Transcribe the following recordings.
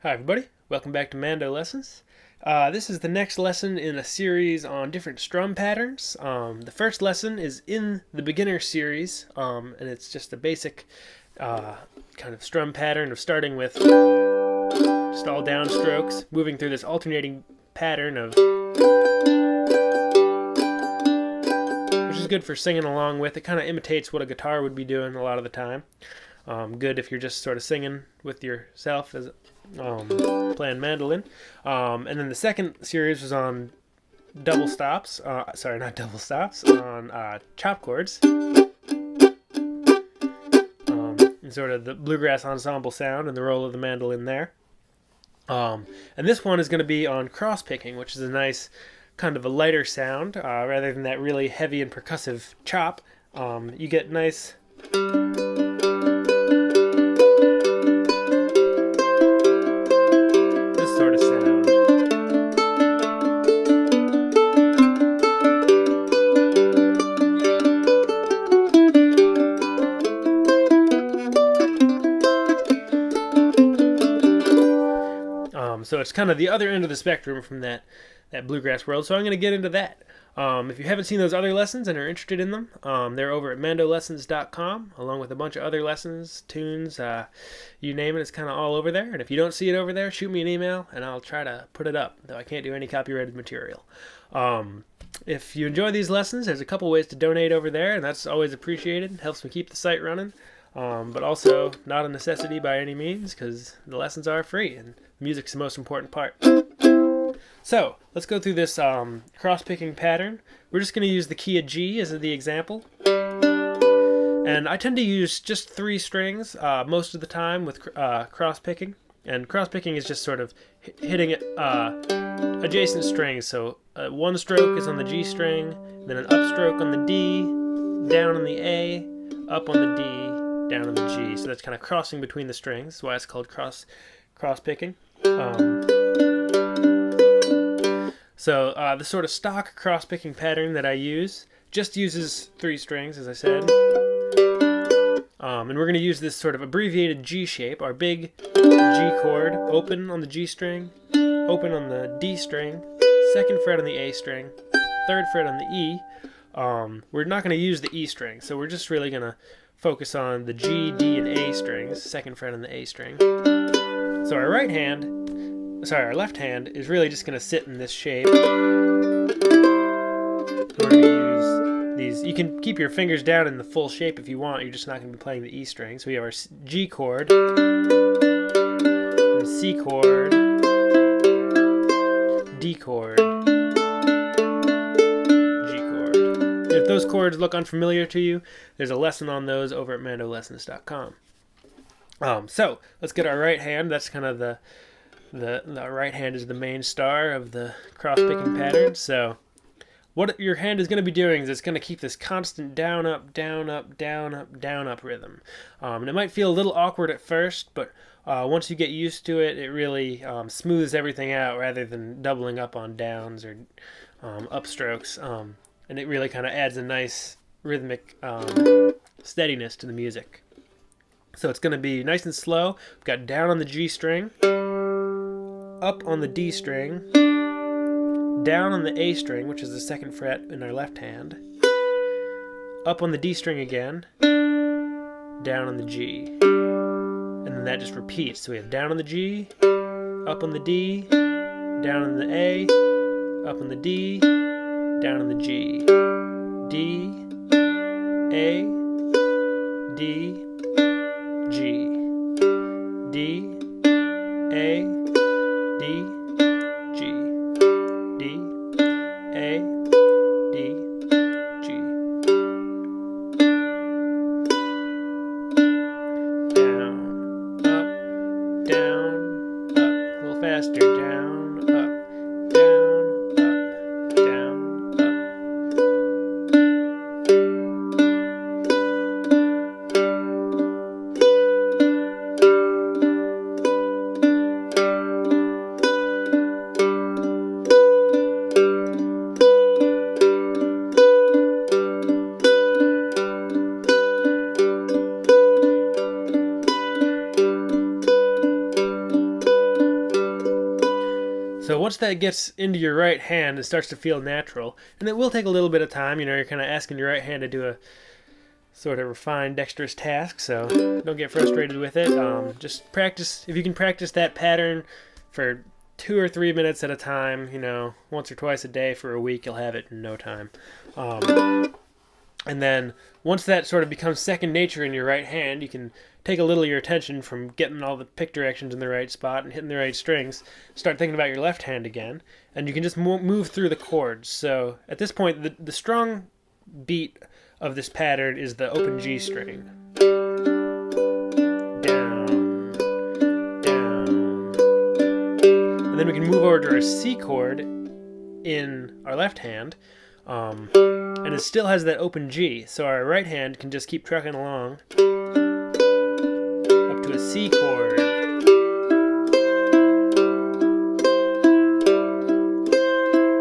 Hi everybody, welcome back to Mando Lessons. This is the next lesson in a series on different strum patterns. The first lesson is in the beginner series, and it's just a basic kind of strum pattern of starting with just all downstrokes, moving through this alternating pattern of, which is good for singing along with. It kind of imitates what a guitar would be doing a lot of the time. Good if you're just sort of singing with yourself as playing mandolin. And then the second series was on double stops. Sorry, not double stops. On chop chords. And sort of the bluegrass ensemble sound and the role of the mandolin there. And this one is going to be on cross picking, which is a nice kind of a lighter sound rather than that really heavy and percussive chop. You get nice sort of sound. So it's kind of the other end of the spectrum from that bluegrass world. So I'm going to get into that. If you haven't seen those other lessons and are interested in them, they're over at mandolessons.com, along with a bunch of other lessons, tunes, you name it, it's kind of all over there. And if you don't see it over there, shoot me an email and I'll try to put it up, though I can't do any copyrighted material. If you enjoy these lessons, there's a couple ways to donate over there, and that's always appreciated. It helps me keep the site running, but also not a necessity by any means, because the lessons are free and music's the most important part. So, let's go through this cross-picking pattern. We're just going to use the key of G as the example. And I tend to use just 3 strings most of the time with cross-picking. And cross-picking is just sort of hitting adjacent strings. So one stroke is on the G string, then an upstroke on the D, down on the A, up on the D, down on the G. So that's kind of crossing between the strings. That's why it's called cross-picking. So the sort of stock cross-picking pattern that I use just uses 3 strings, as I said. And we're going to use this sort of abbreviated G shape, our big G chord, open on the G string, open on the D string, 2nd fret on the A string, 3rd fret on the E. We're not going to use the E string, so we're just really going to focus on the G, D, and A strings, 2nd fret on the A string. So our left hand is really just going to sit in this shape. We're going to use these. You can keep your fingers down in the full shape if you want. You're just not going to be playing the E string. So we have our G chord, and C chord, D chord, G chord. If those chords look unfamiliar to you, there's a lesson on those over at mandolessons.com. So let's get our right hand. That's kind of the right hand is the main star of the cross-picking pattern. So what your hand is going to be doing is it's going to keep this constant down, up, down, up, down, up, down, up rhythm. And it might feel a little awkward at first, but once you get used to it, it really smooths everything out rather than doubling up on downs or upstrokes. And it really kind of adds a nice rhythmic steadiness to the music. So it's going to be nice and slow. We've got down on the G string, up on the D string, down on the A string, which is the 2nd fret in our left hand, up on the D string again, down on the G. And then that just repeats. So we have down on the G, up on the D, down on the A, up on the D, down on the G. D, A, D, G. D, A, D, G. D, A, D, G. Down, up, down, up. A little faster. Down, up, down, up, down, up. So once that gets into your right hand, it starts to feel natural, and it will take a little bit of time. You're kind of asking your right hand to do a sort of refined, dexterous task, so don't get frustrated with it. Just practice. If you can practice that pattern for 2 or 3 minutes at a time, once or twice a day for a week, you'll have it in no time. And then once that sort of becomes second nature in your right hand, you can take a little of your attention from getting all the pick directions in the right spot and hitting the right strings, start thinking about your left hand again, and you can just move through the chords. So at this point, the strong beat of this pattern is the open G string. Down, down. And then we can move over to our C chord in our left hand, and it still has that open G, so our right hand can just keep trucking along up to a C chord.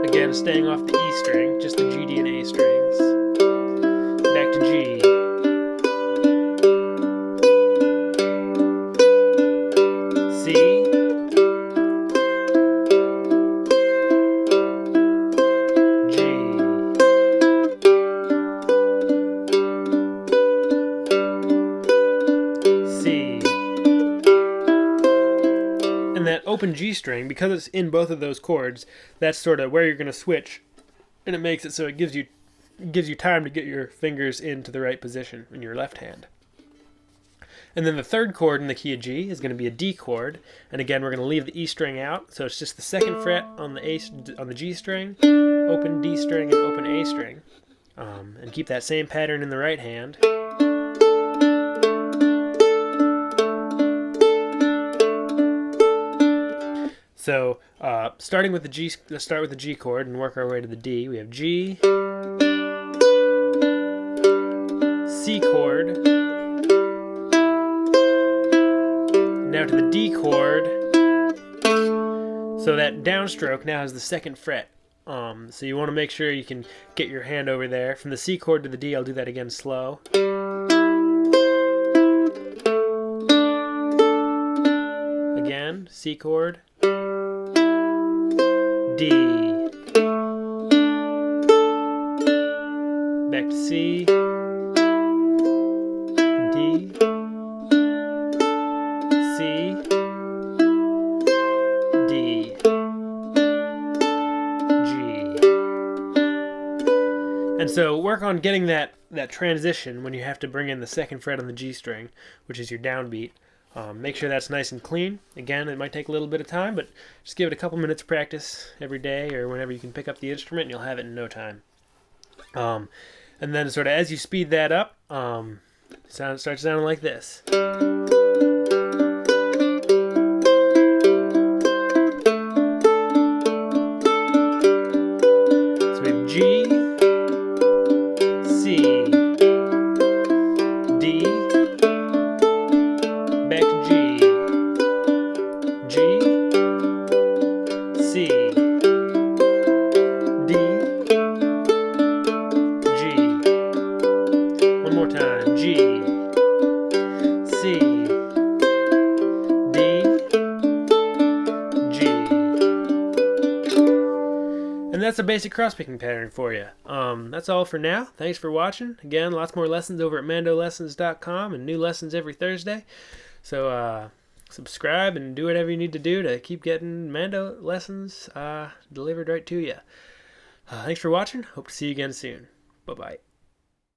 Again, staying off the E string, just the G, D, and A strings. Back to G. C. G. C. And that open G string, because it's in both of those chords, that's sort of where you're going to switch, and it makes it so it gives you time to get your fingers into the right position in your left hand. And then the third chord in the key of G is going to be a D chord, and again we're going to leave the E string out, so it's just the second fret on the G string, open D string, and open A string, and keep that same pattern in the right hand. So starting with the G, let's start with the G chord and work our way to the D. We have G, C chord, now to the D chord. So that downstroke now has the second fret. So you want to make sure you can get your hand over there. From the C chord to the D, I'll do that again slow. Again, C chord, D, back to C, D, C, D, G. And so work on getting that transition when you have to bring in the second fret on the G string, which is your downbeat. Make sure that's nice and clean. Again, it might take a little bit of time, but just give it a couple minutes of practice every day or whenever you can pick up the instrument, and you'll have it in no time. And then sort of as you speed that up, starts sounding like this. So we have G, C, D, back to G, G, C, D, G. One more time. G, C, D, G. And that's a basic cross-picking pattern for you. That's all for now. Thanks for watching. Again, lots more lessons over at mandolessons.com, and new lessons every Thursday. So subscribe and do whatever you need to do to keep getting Mando lessons delivered right to you. Thanks for watching. Hope to see you again soon. Bye-bye.